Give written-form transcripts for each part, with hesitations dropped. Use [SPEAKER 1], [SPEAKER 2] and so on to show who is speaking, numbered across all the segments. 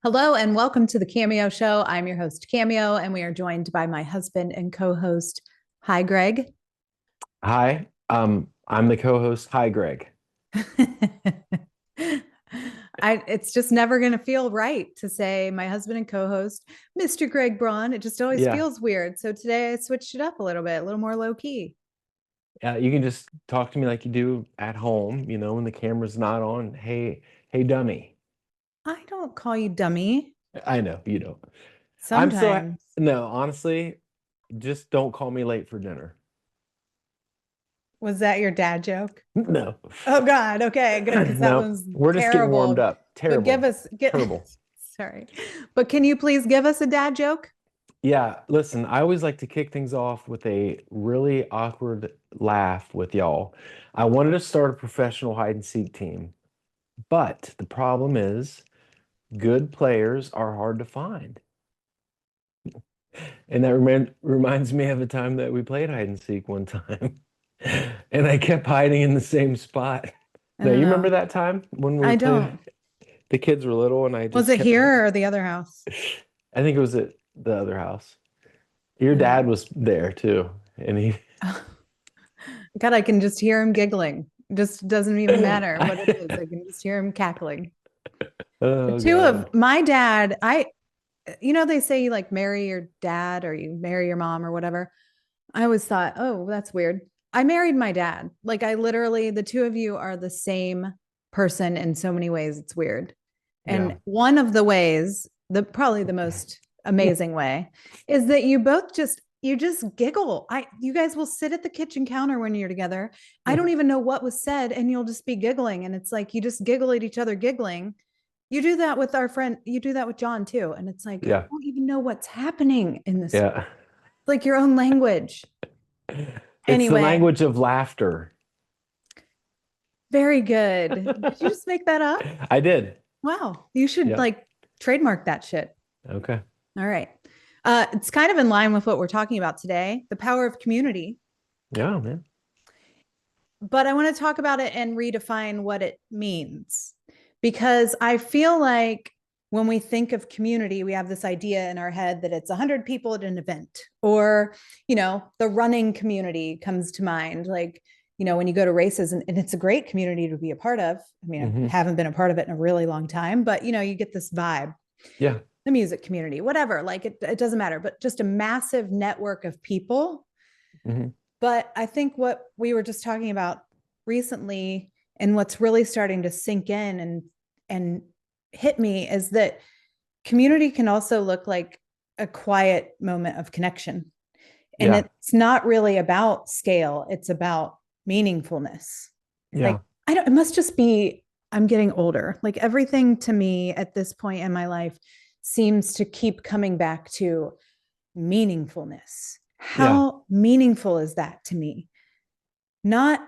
[SPEAKER 1] Hello and welcome to the Cameo Show. I'm your host, Cameo, and we are joined by my husband and co-host. Hi, Greg.
[SPEAKER 2] Hi, I'm the co-host. Hi, Greg.
[SPEAKER 1] It's just never going to feel right to say my husband and co-host, Mr. Greg Braun. It just always
[SPEAKER 2] Yeah,
[SPEAKER 1] feels weird. So today I switched it up a little more low key.
[SPEAKER 2] you can just talk to me like you do at home, when the camera's not on. Hey, dummy.
[SPEAKER 1] I don't call you dummy
[SPEAKER 2] I know you don't. I'm so
[SPEAKER 1] sometimes.
[SPEAKER 2] no, honestly, just don't call me late for dinner.
[SPEAKER 1] Was that your dad joke?
[SPEAKER 2] No,
[SPEAKER 1] Oh God. Okay, good. Because that
[SPEAKER 2] no,
[SPEAKER 1] was
[SPEAKER 2] we're just getting warmed
[SPEAKER 1] terrible.
[SPEAKER 2] up.
[SPEAKER 1] But give
[SPEAKER 2] Terrible,
[SPEAKER 1] us get
[SPEAKER 2] terrible.
[SPEAKER 1] sorry. But can you please give us a dad joke?
[SPEAKER 2] Yeah, listen, I always like to kick things off with a really awkward laugh with y'all. I wanted to start a professional hide and seek team, but the problem is good players are hard to find. And that reminds me of a time that we played hide and seek one time. And I kept hiding in the same spot.
[SPEAKER 1] I
[SPEAKER 2] Now,
[SPEAKER 1] don't
[SPEAKER 2] you remember
[SPEAKER 1] know.
[SPEAKER 2] that time when we
[SPEAKER 1] I
[SPEAKER 2] played?
[SPEAKER 1] don't.
[SPEAKER 2] The kids were little and I
[SPEAKER 1] Was
[SPEAKER 2] just
[SPEAKER 1] it
[SPEAKER 2] kept hiding.
[SPEAKER 1] here or the other house?
[SPEAKER 2] I think it was at the other house. Your
[SPEAKER 1] I don't
[SPEAKER 2] dad
[SPEAKER 1] know.
[SPEAKER 2] was there too. And he,
[SPEAKER 1] God, I can just hear him giggling. Just doesn't even matter what it is.
[SPEAKER 2] I-
[SPEAKER 1] I can just hear him cackling. The
[SPEAKER 2] oh
[SPEAKER 1] two of
[SPEAKER 2] God.
[SPEAKER 1] my dad, they say you like marry your dad or you marry your mom or whatever. I always thought, oh, that's weird. I married my dad. Like I literally, the two of you are the same person in so many ways. It's weird.
[SPEAKER 2] Yeah.
[SPEAKER 1] And one of the ways, the probably the most amazing way, is that you just giggle. You guys will sit at the kitchen counter when you're together. I don't even know what was said, and you'll just be giggling. And it's like you just giggle at each other giggling. You do that with our friend, you do that with John too. And it's like, I
[SPEAKER 2] Yeah.
[SPEAKER 1] don't even know what's happening in this,
[SPEAKER 2] Yeah.
[SPEAKER 1] like your own language.
[SPEAKER 2] It's the
[SPEAKER 1] Anyway,
[SPEAKER 2] language of laughter.
[SPEAKER 1] very good. Did you just make that up?
[SPEAKER 2] I did.
[SPEAKER 1] Wow. You should
[SPEAKER 2] Yeah.
[SPEAKER 1] like trademark that shit.
[SPEAKER 2] Okay.
[SPEAKER 1] All right. It's kind of in line with what we're talking about today, the power of community.
[SPEAKER 2] Yeah, man.
[SPEAKER 1] But I want to talk about it and redefine what it means. Because I feel like when we think of community, we have this idea in our head that it's 100 people at an event, or, the running community comes to mind. Like, when you go to races, and it's a great community to be a part of. I mean, I
[SPEAKER 2] Hmm.
[SPEAKER 1] haven't been a part of it in a really long time, but, you get this vibe.
[SPEAKER 2] Yeah.
[SPEAKER 1] The music community, whatever, like it doesn't matter, but just a massive network of people.
[SPEAKER 2] Hmm.
[SPEAKER 1] But I think what we were just talking about recently and what's really starting to sink in and hit me is that community can also look like a quiet moment of connection. And
[SPEAKER 2] Yeah.
[SPEAKER 1] it's not really about scale, it's about meaningfulness. Like,
[SPEAKER 2] Yeah.
[SPEAKER 1] I don't, it must just be, I'm getting older. Like, everything to me at this point in my life seems to keep coming back to meaningfulness.
[SPEAKER 2] Yeah.
[SPEAKER 1] How meaningful is that to me? Not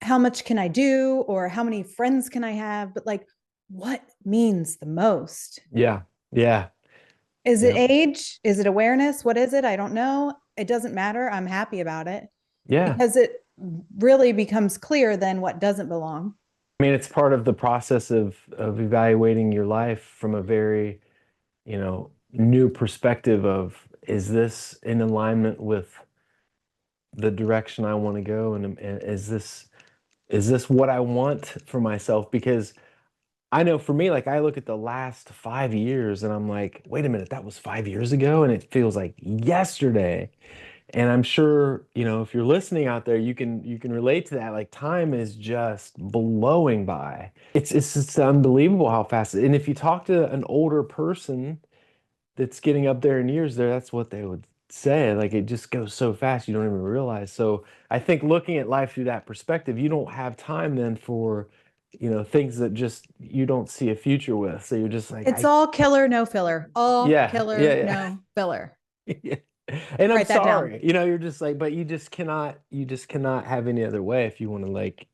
[SPEAKER 1] how much can I do or how many friends can I have, but like, what means the most?
[SPEAKER 2] Yeah. Yeah.
[SPEAKER 1] Is it
[SPEAKER 2] Yeah.
[SPEAKER 1] age? Is it awareness? What is it? I don't know. It doesn't matter. I'm happy about it
[SPEAKER 2] Yeah.
[SPEAKER 1] because it really becomes clear then what doesn't belong.
[SPEAKER 2] I mean, it's part of the process of evaluating your life from a very, new perspective of is this in alignment with the direction I want to go and is this what I want for myself? Because I know for me, like I look at the last 5 years and I'm like, wait a minute, that was 5 years ago, and it feels like yesterday. And I'm sure, if you're listening out there, you can relate to that. Like time is just blowing by. It's just unbelievable how fast. And if you talk to an older person that's getting up there in years there, that's what they would say. Like it just goes so fast you don't even realize. So I think looking at life through that perspective, you don't have time then for, things that just you don't see a future with. So you're just like,
[SPEAKER 1] It's all killer, no filler. All
[SPEAKER 2] yeah,
[SPEAKER 1] killer,
[SPEAKER 2] yeah,
[SPEAKER 1] no filler.
[SPEAKER 2] yeah. And I'm
[SPEAKER 1] Write that down.
[SPEAKER 2] sorry, you're just like, but you just cannot have any other way if you want to like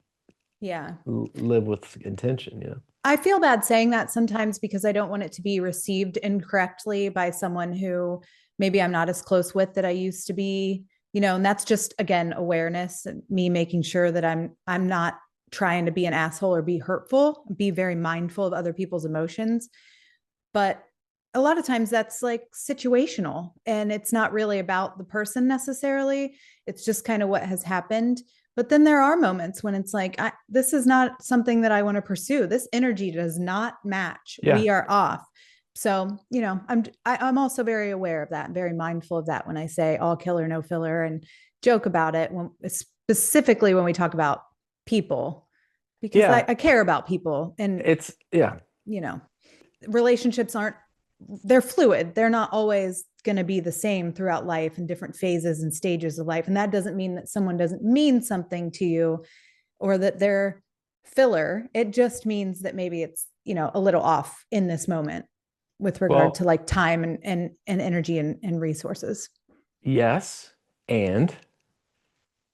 [SPEAKER 1] Yeah.
[SPEAKER 2] live with intention.
[SPEAKER 1] I feel bad saying that sometimes because I don't want it to be received incorrectly by someone who maybe I'm not as close with that I used to be, and that's just again awareness and me making sure that I'm not trying to be an asshole or be hurtful, be very mindful of other people's emotions. But a lot of times that's like situational and it's not really about the person necessarily. It's just kind of what has happened. But then there are moments when it's like, this is not something that I want to pursue. This energy does not match.
[SPEAKER 2] Yeah.
[SPEAKER 1] We are off. So, I'm also very aware of that, very mindful of that when I say all killer, no filler, and joke about it when specifically when we talk about people, because
[SPEAKER 2] Yeah.
[SPEAKER 1] I care about people and,
[SPEAKER 2] Yeah.
[SPEAKER 1] you know, relationships aren't, they're fluid. They're not always going to be the same throughout life and different phases and stages of life. And that doesn't mean that someone doesn't mean something to you or that they're filler. It just means that maybe it's, a little off in this moment with regard to
[SPEAKER 2] Well,
[SPEAKER 1] like time and energy and resources.
[SPEAKER 2] yes. And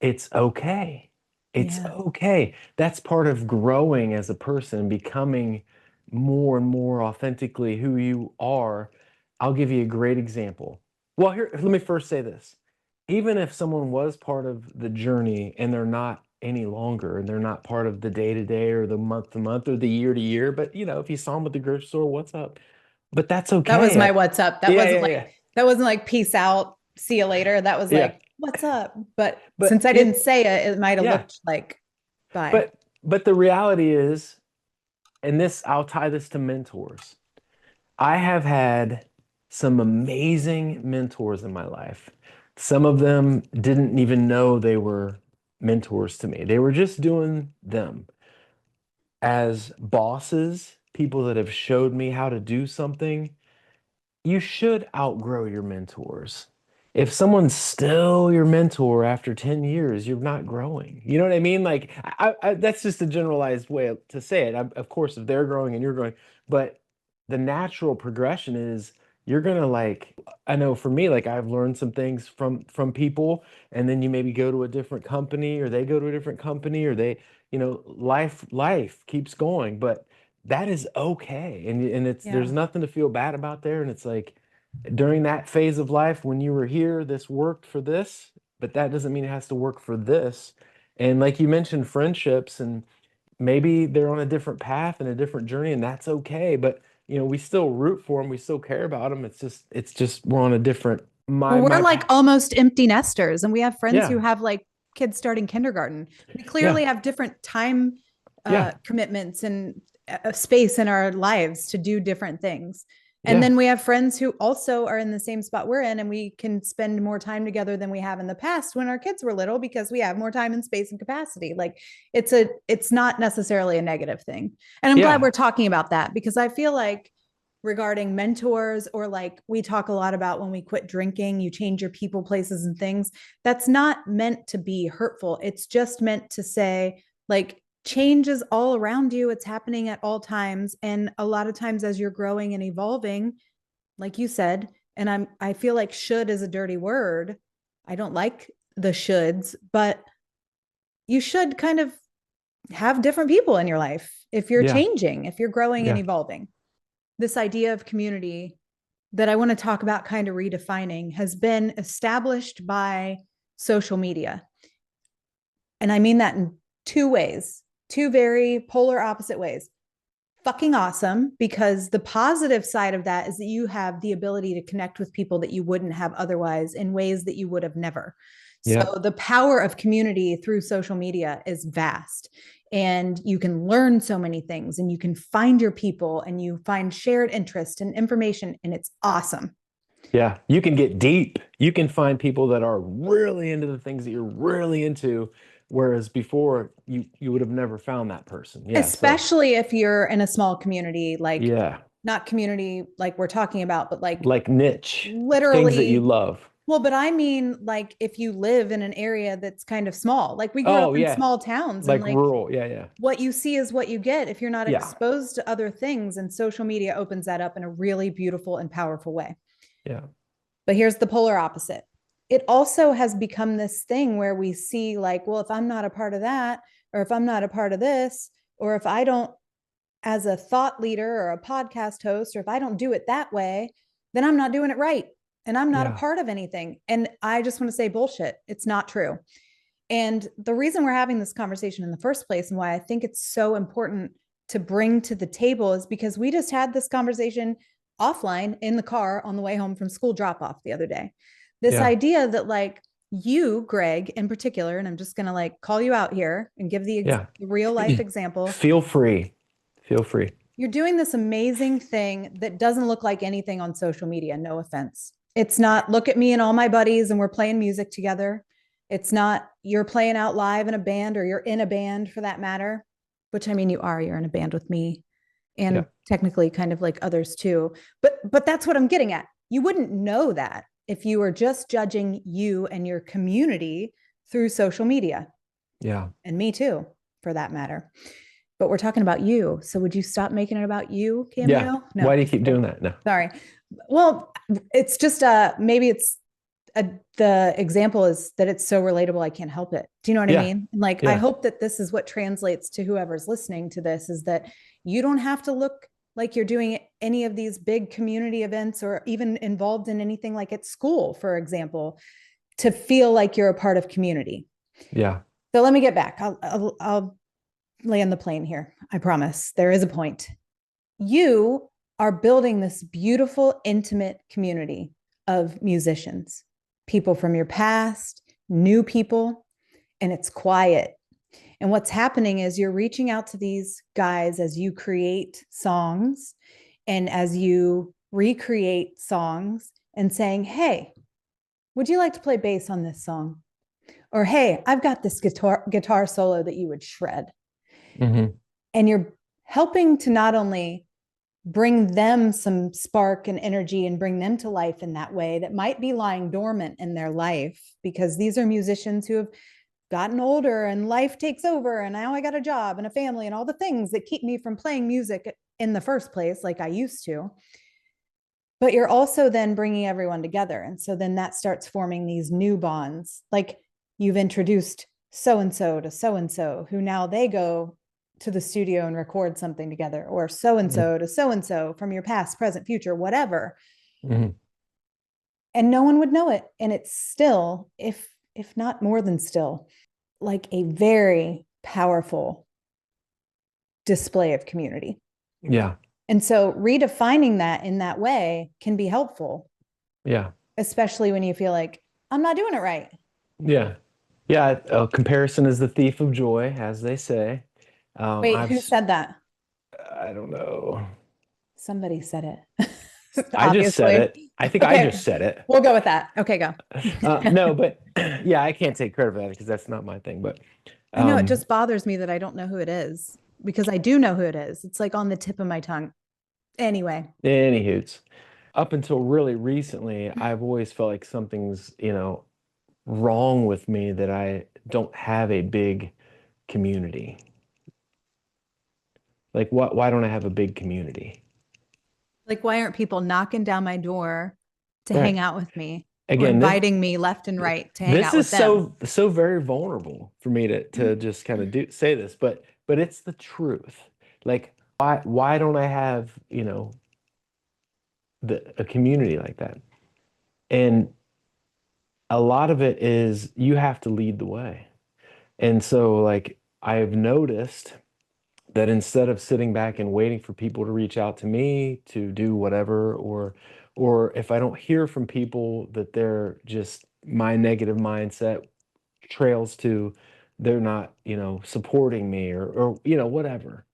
[SPEAKER 2] it's okay. It's
[SPEAKER 1] Yeah.
[SPEAKER 2] okay. That's part of growing as a person, becoming more and more authentically who you are. I'll give you a great example. Well, here, let me first say this. Even if someone was part of the journey and they're not any longer, and they're not part of the day to day or the month to month or the year to year, but if you saw them at the grocery store, what's up? But that's
[SPEAKER 1] That was
[SPEAKER 2] okay.
[SPEAKER 1] my what's up.
[SPEAKER 2] Yeah, yeah, yeah.
[SPEAKER 1] That wasn't like peace out, see you later. That was
[SPEAKER 2] Yeah.
[SPEAKER 1] like, what's up? But since
[SPEAKER 2] But
[SPEAKER 1] I didn't say it, it might have
[SPEAKER 2] yeah.
[SPEAKER 1] looked like bye.
[SPEAKER 2] But the reality is, and this I'll tie this to mentors. I have had some amazing mentors in my life. Some of them didn't even know they were mentors to me. They were just doing them as bosses, people that have showed me how to do something. You should outgrow your mentors. If someone's still your mentor after 10 years, you're not growing. You know what I mean? Like, that's just a generalized way to say it. Of course, if they're growing and you're growing, but the natural progression is you're gonna like, I know for me, like I've learned some things from people, and then you maybe go to a different company, or they go to a different company, or life keeps going. But that is okay. And it's
[SPEAKER 1] Yeah.
[SPEAKER 2] there's nothing to feel bad about there. And it's like during that phase of life when you were here, this worked for this, but that doesn't mean it has to work for this. And like you mentioned, friendships, and maybe they're on a different path and a different journey, and that's okay. But we still root for them, we still care about them. It's just we're on a different
[SPEAKER 1] Well, we're
[SPEAKER 2] my
[SPEAKER 1] like
[SPEAKER 2] path.
[SPEAKER 1] almost empty nesters, and we have friends who
[SPEAKER 2] Yeah,
[SPEAKER 1] have like kids starting kindergarten. We
[SPEAKER 2] yeah,
[SPEAKER 1] clearly have different time
[SPEAKER 2] yeah,
[SPEAKER 1] commitments and space in our lives to do different things. And
[SPEAKER 2] yeah,
[SPEAKER 1] then we have friends who also are in the same spot we're in, and we can spend more time together than we have in the past when our kids were little because we have more time and space and capacity. Like it's not necessarily a negative thing. And I'm glad
[SPEAKER 2] yeah,
[SPEAKER 1] we're talking about that because I feel like regarding mentors or like we talk a lot about when we quit drinking, you change your people, places, and things. That's not meant to be hurtful. It's just meant to say, like, change is all around you. It's happening at all times. And a lot of times as you're growing and evolving, like you said, and I feel like should is a dirty word. I don't like the shoulds, but you should kind of have different people in your life if you're
[SPEAKER 2] yeah,
[SPEAKER 1] changing, if you're growing and
[SPEAKER 2] yeah,
[SPEAKER 1] evolving. This idea of community that I want to talk about kind of redefining has been established by social media. And I mean that in two ways, two very polar opposite ways. Fucking awesome, because the positive side of that is that you have the ability to connect with people that you wouldn't have otherwise in ways that you would have never.
[SPEAKER 2] yeah,
[SPEAKER 1] So the power of community through social media is vast. And you can learn so many things and you can find your people and you find shared interest and information, and it's awesome.
[SPEAKER 2] yeah. You can get deep. You can find people that are really into the things that you're really into, whereas before you would have never found that person. Yeah. So
[SPEAKER 1] Especially if you're in a small community, like
[SPEAKER 2] yeah,
[SPEAKER 1] not community like we're talking about, but like
[SPEAKER 2] like niche things that you
[SPEAKER 1] literally.
[SPEAKER 2] love.
[SPEAKER 1] Well, but I mean, like if you live in an area that's kind of small, like we grew up
[SPEAKER 2] Oh
[SPEAKER 1] in
[SPEAKER 2] yeah,
[SPEAKER 1] small towns and
[SPEAKER 2] like
[SPEAKER 1] like
[SPEAKER 2] rural. Yeah, yeah,
[SPEAKER 1] what you see is what you get if you're not
[SPEAKER 2] yeah,
[SPEAKER 1] exposed to other things. And social media opens that up in a really beautiful and powerful way.
[SPEAKER 2] yeah,
[SPEAKER 1] But here's the polar opposite. It also has become this thing where we see, like, well, if I'm not a part of that, or if I'm not a part of this, or if I don't, as a thought leader or a podcast host, or if I don't do it that way, then I'm not doing it right. And I'm not a
[SPEAKER 2] yeah,
[SPEAKER 1] part of anything. And I just want to say bullshit. It's not true. And the reason we're having this conversation in the first place and why I think it's so important to bring to the table is because we just had this conversation offline in the car on the way home from school drop off the other day. This
[SPEAKER 2] Yeah.
[SPEAKER 1] idea that like you, Greg, in particular, and I'm just going to like call you out here and give
[SPEAKER 2] Yeah.
[SPEAKER 1] the real life example.
[SPEAKER 2] Feel free. Feel free.
[SPEAKER 1] You're doing this amazing thing that doesn't look like anything on social media. No offense. It's not look at me and all my buddies and we're playing music together. It's not you're playing out live in a band or you're in a band for that matter, which I mean, you're in a band with me
[SPEAKER 2] Yeah.
[SPEAKER 1] and technically kind of like others too. But that's what I'm getting at. You wouldn't know that if you were just judging you and your community through social media,
[SPEAKER 2] Yeah.
[SPEAKER 1] and me too, for that matter. But we're talking about you. So would you stop making it about you,
[SPEAKER 2] Yeah.
[SPEAKER 1] Cameo?
[SPEAKER 2] Why
[SPEAKER 1] No.
[SPEAKER 2] do you keep
[SPEAKER 1] Okay.
[SPEAKER 2] doing that? No.
[SPEAKER 1] Sorry. Well, it's just maybe it's the example is that it's so relatable I can't help it. Do you know what I
[SPEAKER 2] Yeah.
[SPEAKER 1] mean? And like I
[SPEAKER 2] Yeah.
[SPEAKER 1] hope that this is what translates to whoever's listening to this is that you don't have to look like you're doing any of these big community events or even involved in anything like at school, for example, to feel like you're a part of community.
[SPEAKER 2] Yeah.
[SPEAKER 1] So let me get back. I'll land the plane here. I promise. There is a point. You are building this beautiful, intimate community of musicians, people from your past, new people, and it's quiet. And what's happening is you're reaching out to these guys as you create songs and as you recreate songs and saying, hey, would you like to play bass on this song? Or, hey, I've got this guitar solo that you would shred.
[SPEAKER 2] Hmm.
[SPEAKER 1] And you're helping to not only bring them some spark and energy and bring them to life in that way that might be lying dormant in their life because these are musicians who have gotten older and life takes over and now I got a job and a family and all the things that keep me from playing music in the first place like I used to. But you're also then bringing everyone together, and so then that starts forming these new bonds, like you've introduced so and so to so and so who now they go to the studio and record something together, or so and so to so and so from your past, present, future, whatever.
[SPEAKER 2] Hmm.
[SPEAKER 1] And no one would know it, and it's still, if not more than still, like a very powerful display of community.
[SPEAKER 2] Yeah.
[SPEAKER 1] And so redefining that in that way can be helpful,
[SPEAKER 2] Yeah.
[SPEAKER 1] especially when you feel like I'm not doing it right.
[SPEAKER 2] Yeah. Yeah. Comparison is the thief of joy, as they say.
[SPEAKER 1] Wait, who said that?
[SPEAKER 2] I don't know.
[SPEAKER 1] Somebody said it.
[SPEAKER 2] I just said
[SPEAKER 1] Obviously.
[SPEAKER 2] it. I think I
[SPEAKER 1] Okay,
[SPEAKER 2] just said it.
[SPEAKER 1] we'll go with that. Okay, go.
[SPEAKER 2] No, but yeah, I can't take credit for that because that's not my thing. But
[SPEAKER 1] I know it
[SPEAKER 2] um,
[SPEAKER 1] just bothers me that I don't know who it is because I do know who it is. It's like on the tip of my tongue. Anyway,
[SPEAKER 2] any hoots. Up until really recently, I've always felt like something's, wrong with me that I don't have a big community. Like, why don't I have a big community?
[SPEAKER 1] like why aren't people knocking down my door to hang
[SPEAKER 2] Right.
[SPEAKER 1] out with me or
[SPEAKER 2] Again,
[SPEAKER 1] inviting me left and right to hang
[SPEAKER 2] this
[SPEAKER 1] out
[SPEAKER 2] is
[SPEAKER 1] with them?
[SPEAKER 2] so very vulnerable for me to just kind of do say this, but it's the truth. Like, why don't I have, a community like that? And a lot of it is you have to lead the way. And so, like, I've noticed that instead of sitting back and waiting for people to reach out to me to do whatever, or if I don't hear from people that they're just my negative mindset trails to they're not, supporting me or whatever.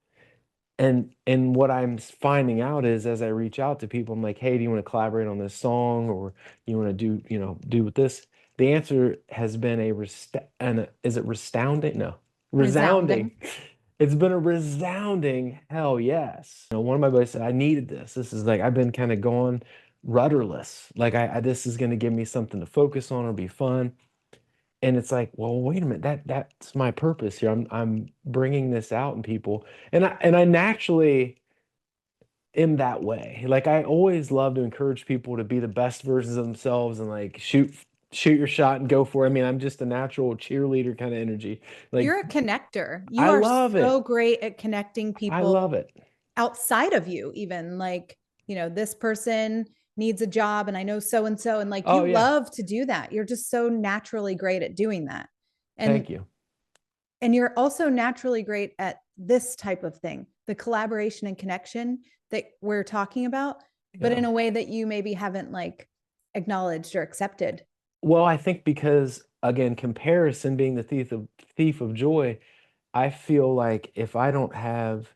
[SPEAKER 2] And what I'm finding out is as I reach out to people, I'm like, hey, do you want to collaborate on this song or you want to do with this? The answer has been is it resounding? No,
[SPEAKER 1] Resounding.
[SPEAKER 2] resounding. It's been a resounding hell yes. One of my buddies said, I needed this. This is like I've been kind of going rudderless. Like this is going to give me something to focus on or be fun. And it's like, well, wait a minute, that's my purpose here. I'm bringing this out in people, and I naturally am that way. Like I always love to encourage people to be the best versions of themselves and like shoot your shot and go for it. I mean, I'm just a natural cheerleader kind of energy. Like
[SPEAKER 1] You're a connector. You
[SPEAKER 2] I
[SPEAKER 1] are
[SPEAKER 2] love
[SPEAKER 1] so
[SPEAKER 2] it.
[SPEAKER 1] great at connecting
[SPEAKER 2] I love
[SPEAKER 1] people
[SPEAKER 2] it.
[SPEAKER 1] outside of you, even like, this person needs a job and I know so and so. And like
[SPEAKER 2] Oh
[SPEAKER 1] you
[SPEAKER 2] yeah,
[SPEAKER 1] love to do that. You're just so naturally great at doing that. And
[SPEAKER 2] thank you.
[SPEAKER 1] and you're also naturally great at this type of thing, the collaboration and connection that we're talking about. but in
[SPEAKER 2] Yeah.
[SPEAKER 1] a way that you maybe haven't like acknowledged or accepted.
[SPEAKER 2] Well, I think because again, comparison being the thief of joy, I feel like if I don't have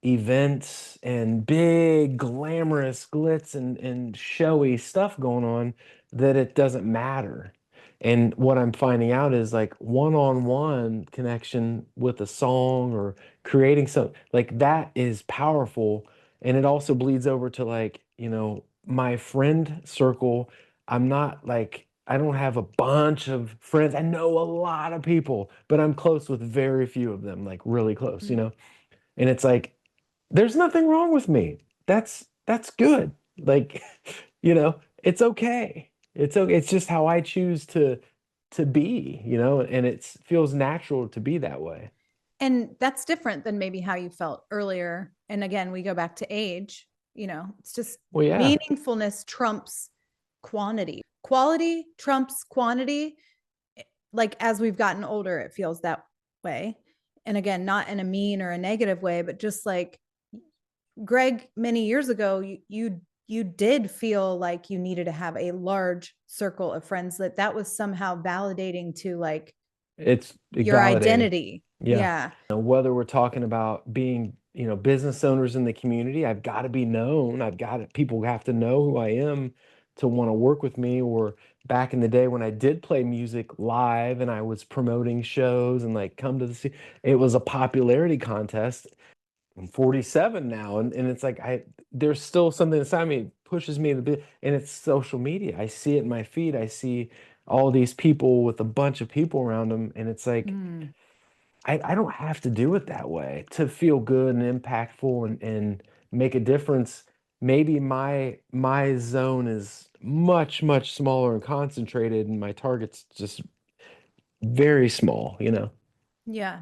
[SPEAKER 2] events and big glamorous glitz and showy stuff going on, that it doesn't matter. And what I'm finding out is like one-on-one connection with a song or creating something like that is powerful. And it also bleeds over to like, my friend circle. I'm not like, I don't have a bunch of friends. I know a lot of people, but I'm close with very few of them, like really close,
[SPEAKER 1] Mm.
[SPEAKER 2] And it's like, there's nothing wrong with me. That's good. Like, it's okay. It's okay. It's just how I choose to be, and it feels natural to be that way.
[SPEAKER 1] And that's different than maybe how you felt earlier. And again, we go back to age, it's just
[SPEAKER 2] Well, yeah.
[SPEAKER 1] meaningfulness trumps quantity. Quality trumps quantity. Like as we've gotten older, it feels that way. And again, not in a mean or a negative way, but just like Greg, many years ago, you did feel like you needed to have a large circle of friends, that was somehow validating to like
[SPEAKER 2] It's
[SPEAKER 1] your
[SPEAKER 2] validating.
[SPEAKER 1] identity.
[SPEAKER 2] Yeah.
[SPEAKER 1] Yeah.
[SPEAKER 2] Whether we're talking about being, business owners in the community, I've got to be known. People have to know who I am to want to work with me. Or back in the day when I did play music live and I was promoting shows and like come to it was a popularity contest. I'm 47 now, and it's like there's still something inside me pushes me to be, and it's social media. I see it in my feed. I see all these people with a bunch of people around them, and it's like
[SPEAKER 1] Mm.
[SPEAKER 2] I don't have to do it that way to feel good and impactful and make a difference. Maybe my zone is much, much smaller and concentrated, and my target's just very small.
[SPEAKER 1] Yeah.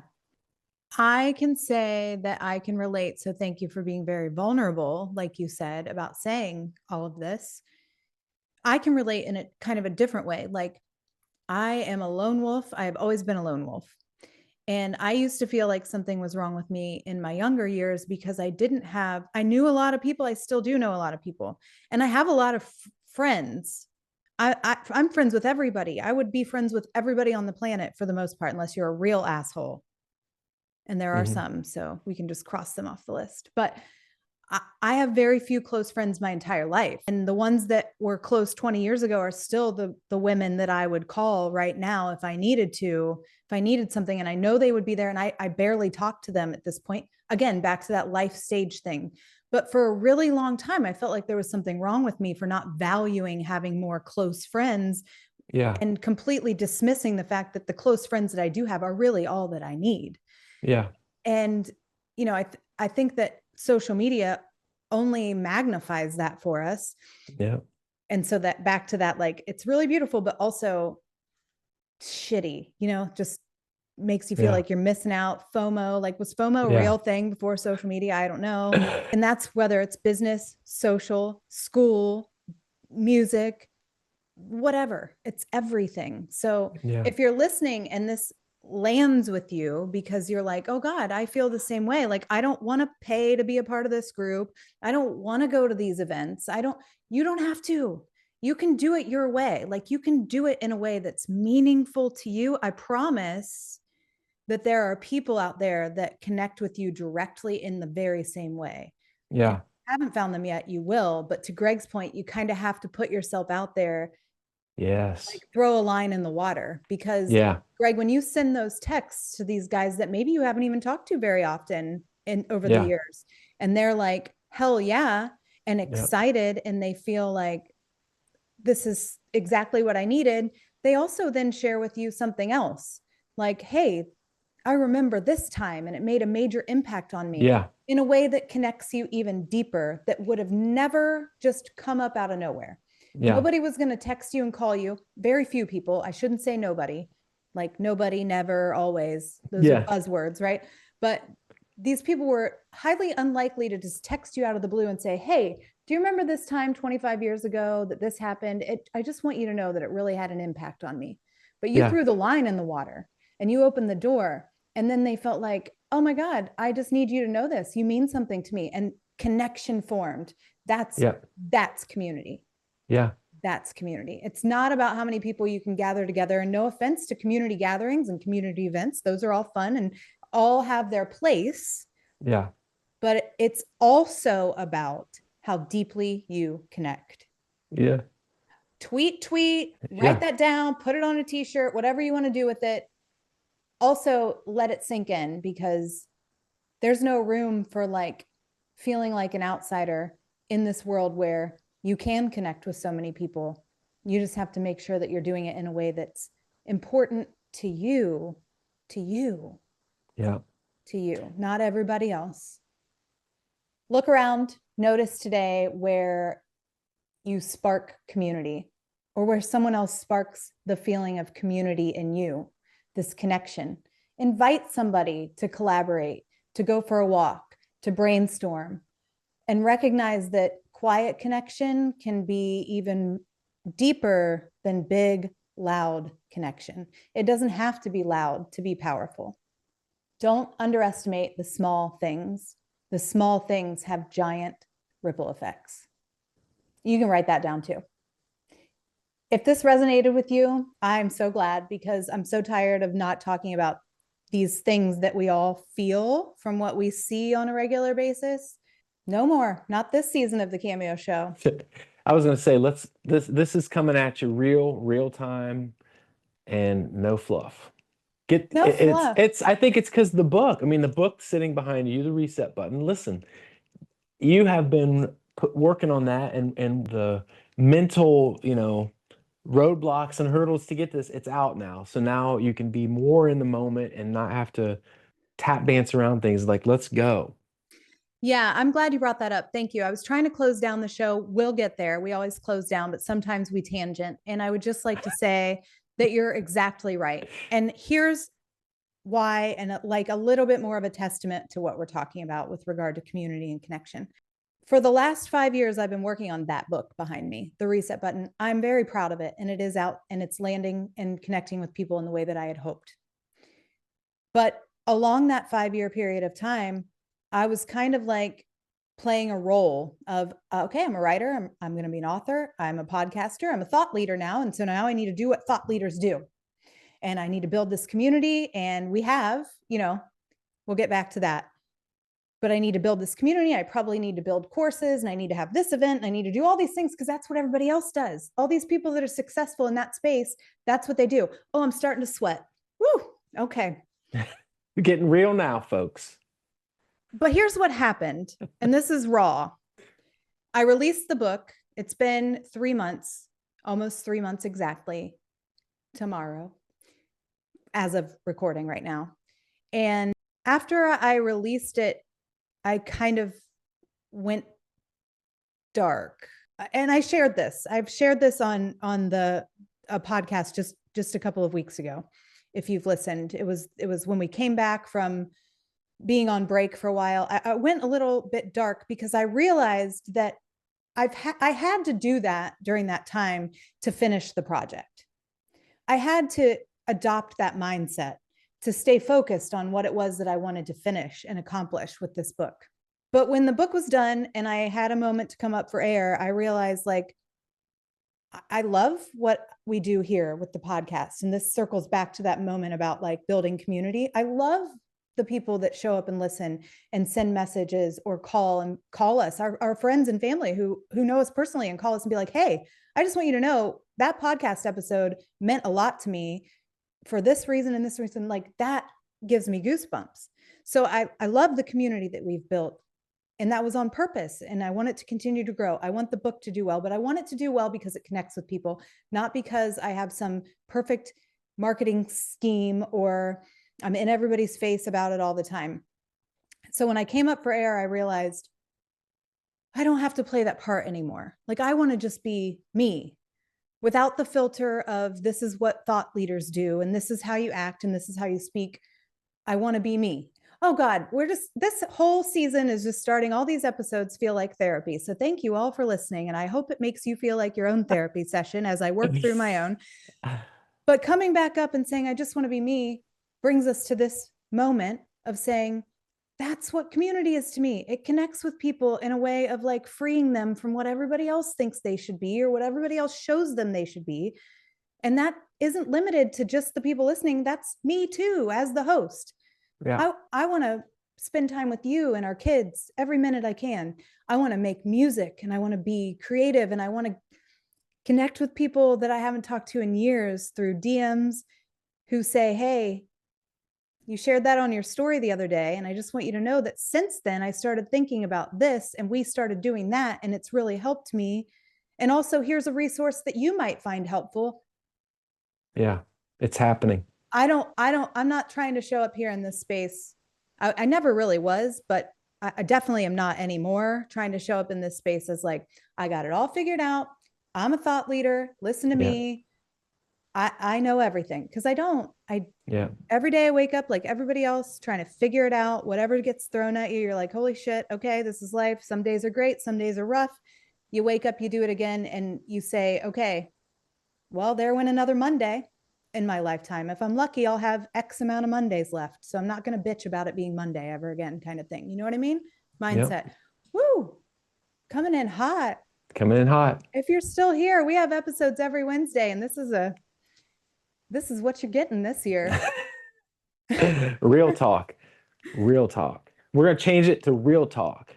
[SPEAKER 1] I can say that I can relate. So thank you for being very vulnerable, like you said, about saying all of this. I can relate in a kind of a different way. Like I am a lone wolf. I have always been a lone wolf. And I used to feel like something was wrong with me in my younger years because I knew a lot of people. I still do know a lot of people. And I have a lot of friends. I'm friends with everybody. I would be friends with everybody on the planet for the most part, unless you're a real asshole. And there are
[SPEAKER 2] Hmm.
[SPEAKER 1] some, so we can just cross them off the list. But I have very few close friends my entire life. And the ones that were close 20 years ago are still the women that I would call right now if I needed to, if I needed something. And I know they would be there. And I barely talk to them at this point. Again, back to that life stage thing. But for a really long time, I felt like there was something wrong with me for not valuing having more close friends
[SPEAKER 2] Yeah.
[SPEAKER 1] and completely dismissing the fact that the close friends that I do have are really all that I need.
[SPEAKER 2] Yeah.
[SPEAKER 1] And I think that social media only magnifies that for us.
[SPEAKER 2] Yeah.
[SPEAKER 1] And so that back to that, like it's really beautiful, but also shitty, just makes you feel
[SPEAKER 2] Yeah.
[SPEAKER 1] like you're missing out. FOMO, like was FOMO a
[SPEAKER 2] Yeah.
[SPEAKER 1] real thing before social media? I don't know. And that's whether it's business, social, school, music, whatever. It's everything. So
[SPEAKER 2] Yeah.
[SPEAKER 1] if you're listening and this lands with you because you're like, oh God, I feel the same way. Like, I don't want to pay to be a part of this group. I don't want to go to these events. You don't have to. You can do it your way. Like, you can do it in a way that's meaningful to you. I promise that there are people out there that connect with you directly in the very same way. And if
[SPEAKER 2] Yeah.
[SPEAKER 1] you haven't found them yet, you will. But to Greg's point, you kind of have to put yourself out there,
[SPEAKER 2] Yes.
[SPEAKER 1] like throw a line in the water. Because
[SPEAKER 2] Yeah.
[SPEAKER 1] Greg, when you send those texts to these guys that maybe you haven't even talked to very often in over the
[SPEAKER 2] Yeah.
[SPEAKER 1] years, and they're like, hell yeah, and
[SPEAKER 2] Yeah.
[SPEAKER 1] excited, and they feel like this is exactly what I needed, they also then share with you something else. Like, hey, I remember this time and it made a major impact on me
[SPEAKER 2] Yeah.
[SPEAKER 1] in a way that connects you even deeper, that would have never just come up out of nowhere.
[SPEAKER 2] Yeah.
[SPEAKER 1] Nobody was going to text you and call you. Very few people. I shouldn't say nobody. Like nobody, never, always. Those are
[SPEAKER 2] Yeah.
[SPEAKER 1] buzzwords, right? But these people were highly unlikely to just text you out of the blue and say, hey, do you remember this time 25 years ago that this happened? I just want you to know that it really had an impact on me. But you
[SPEAKER 2] Yeah.
[SPEAKER 1] threw the line in the water and you opened the door, and then they felt like, oh my God, I just need you to know this. You mean something to me. And connection formed. That's
[SPEAKER 2] Yeah.
[SPEAKER 1] that's community.
[SPEAKER 2] Yeah.
[SPEAKER 1] That's community. It's not about how many people you can gather together. And no offense to community gatherings and community events, those are all fun and all have their place.
[SPEAKER 2] Yeah.
[SPEAKER 1] But it's also about how deeply you connect.
[SPEAKER 2] Yeah.
[SPEAKER 1] Tweet, write
[SPEAKER 2] Yeah.
[SPEAKER 1] that down, put it on a t-shirt, whatever you want to do with it. Also, let it sink in, because there's no room for like feeling like an outsider in this world where you can connect with so many people. You just have to make sure that you're doing it in a way that's important to you, to you,
[SPEAKER 2] Yeah.
[SPEAKER 1] to you, not everybody else. Look around, notice today where you spark community, or where someone else sparks the feeling of community in you, this connection. Invite somebody to collaborate, to go for a walk, to brainstorm, and recognize that quiet connection can be even deeper than big, loud connection. It doesn't have to be loud to be powerful. Don't underestimate the small things. The small things have giant ripple effects. You can write that down too. If this resonated with you, I'm so glad, because I'm so tired of not talking about these things that we all feel from what we see on a regular basis. No more, not this season of the Cameo Show.
[SPEAKER 2] I was gonna say, this is coming at you real time and no fluff.
[SPEAKER 1] No fluff.
[SPEAKER 2] It's I think it's because the book. I mean, the book sitting behind you, the reset button. Listen, you have been working on that, and the mental, roadblocks and hurdles to get this. It's out now, so now you can be more in the moment and not have to tap dance around things. Like, let's go.
[SPEAKER 1] Yeah, I'm glad you brought that up. Thank you. I was trying to close down the show. We'll get there. We always close down, but sometimes we tangent. And I would just like to say that you're exactly right. And here's why, and like a little bit more of a testament to what we're talking about with regard to community and connection. For the last 5 years, I've been working on that book behind me, The Reset Button. I'm very proud of it, and it is out and it's landing and connecting with people in the way that I had hoped. But along that 5 year period of time, I was kind of like playing a role of, okay, I'm a writer, I'm going to be an author, I'm a podcaster, I'm a thought leader now. And so now I need to do what thought leaders do. And I need to build this community. And we have, we'll get back to that. But I need to build this community. I probably need to build courses, and I need to have this event. And I need to do all these things because that's what everybody else does. All these people that are successful in that space, that's what they do. Oh, I'm starting to sweat. Woo. Okay.
[SPEAKER 2] You're getting real now, folks.
[SPEAKER 1] But here's what happened, and this is raw. I released the book. It's been 3 months, almost 3 months exactly tomorrow, as of recording right now. And after I released it, I kind of went dark. And I shared this. I've shared this on a podcast just a couple of weeks ago. If you've listened, it was when we came back from being on break for a while. I went a little bit dark because I realized that I had to do that during that time to finish the project. I had to adopt that mindset to stay focused on what it was that I wanted to finish and accomplish with this book. But when the book was done and I had a moment to come up for air, I realized, like, I love what we do here with the podcast. And this circles back to that moment about like building community. I love the people that show up and listen and send messages or call us, our friends and family who know us personally, and call us and be like, hey, I just want you to know that podcast episode meant a lot to me for this reason and this reason. Like, that gives me goosebumps. So I love the community that we've built. And that was on purpose. And I want it to continue to grow. I want the book to do well, but I want it to do well because it connects with people, not because I have some perfect marketing scheme or I'm in everybody's face about it all the time. So when I came up for air, I realized I don't have to play that part anymore. Like, I want to just be me without the filter of this is what thought leaders do, and this is how you act, and this is how you speak. I want to be me. Oh God, this whole season is just starting. All these episodes feel like therapy. So thank you all for listening. And I hope it makes you feel like your own therapy session as I work through my own. But coming back up and saying, I just want to be me, brings us to this moment of saying, That's what community is to me. It connects with people in a way of like freeing them from what everybody else thinks they should be or what everybody else shows them they should be. And that isn't limited to just the people listening. That's me too, as the host.
[SPEAKER 2] Yeah.
[SPEAKER 1] I want to spend time with you and our kids every minute I can. I want to make music and I want to be creative and I want to connect with people that I haven't talked to in years through DMs who say, hey, you shared that on your story the other day. And I just want you to know that since then, I started thinking about this and we started doing that. And it's really helped me. And also, here's a resource that you might find helpful.
[SPEAKER 2] Yeah. It's happening.
[SPEAKER 1] I'm not trying to show up here in this space. I never really was, but I definitely am not anymore trying to show up in this space as like, I got it all figured out. I'm a thought leader. Listen to
[SPEAKER 2] Yeah.
[SPEAKER 1] me. I know everything because I don't.
[SPEAKER 2] Yeah.
[SPEAKER 1] Every day I wake up like everybody else trying to figure it out. Whatever gets thrown at you, you're like, holy shit, okay, this is life. Some days are great, some days are rough. You wake up, you do it again, and you say, okay, well, there went another Monday in my lifetime. If I'm lucky, I'll have X amount of Mondays left. So I'm not going to bitch about it being Monday ever again, kind of thing. You know what I mean?
[SPEAKER 2] Yep.
[SPEAKER 1] Mindset. Woo, coming in hot.
[SPEAKER 2] Coming in hot.
[SPEAKER 1] If you're still here, we have episodes every Wednesday, and this is what you're getting this year.
[SPEAKER 2] Real talk. Real talk. We're going to change it to real talk.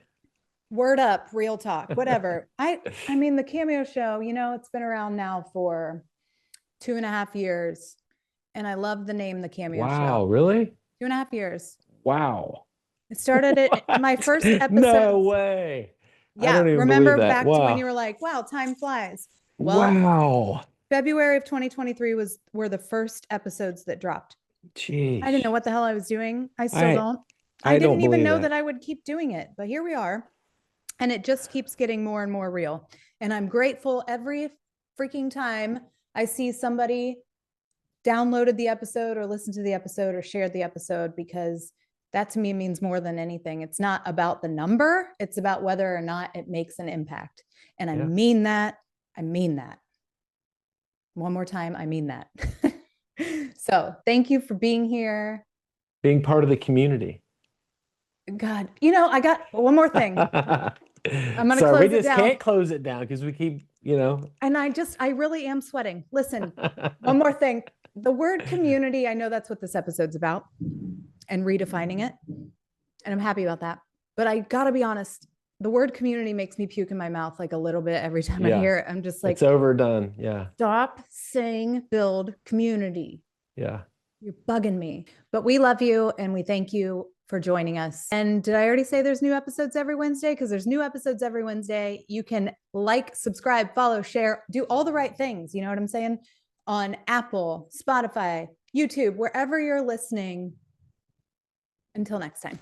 [SPEAKER 1] Word up, real talk, whatever. I mean, the Cameo show, it's been around now for 2.5 years. And I love the name, the Cameo show.
[SPEAKER 2] Wow, really?
[SPEAKER 1] 2.5 years.
[SPEAKER 2] Wow.
[SPEAKER 1] It started at my first episode.
[SPEAKER 2] No way.
[SPEAKER 1] Yeah.
[SPEAKER 2] I don't even
[SPEAKER 1] Remember
[SPEAKER 2] believe that.
[SPEAKER 1] back to when you were like, wow, time flies. Well,
[SPEAKER 2] wow.
[SPEAKER 1] February of 2023 were the first episodes that dropped.
[SPEAKER 2] Jeez.
[SPEAKER 1] I didn't know what the hell I was doing. I still don't. I
[SPEAKER 2] don't
[SPEAKER 1] didn't even know
[SPEAKER 2] that
[SPEAKER 1] I would keep doing it, but here we are. And it just keeps getting more and more real. And I'm grateful every freaking time I see somebody downloaded the episode or listened to the episode or shared the episode, because that to me means more than anything. It's not about the number. It's about whether or not it makes an impact. And I mean that. I mean that. One more time, I mean that. So thank you for being here.
[SPEAKER 2] Being part of the community.
[SPEAKER 1] God, I got one more thing. I'm going to close it down.
[SPEAKER 2] We just can't close it down because we keep,
[SPEAKER 1] And I really am sweating. Listen, one more thing. The word community, I know that's what this episode's about, and redefining it. And I'm happy about that. But I got to be honest, the word community makes me puke in my mouth like a little bit every time I hear it. I'm just like,
[SPEAKER 2] it's overdone. Yeah.
[SPEAKER 1] Stop saying build community.
[SPEAKER 2] Yeah.
[SPEAKER 1] You're bugging me. But we love you and we thank you for joining us. And did I already say there's new episodes every Wednesday? Because there's new episodes every Wednesday. You can like, subscribe, follow, share, do all the right things. You know what I'm saying? On Apple, Spotify, YouTube, wherever you're listening. Until next time.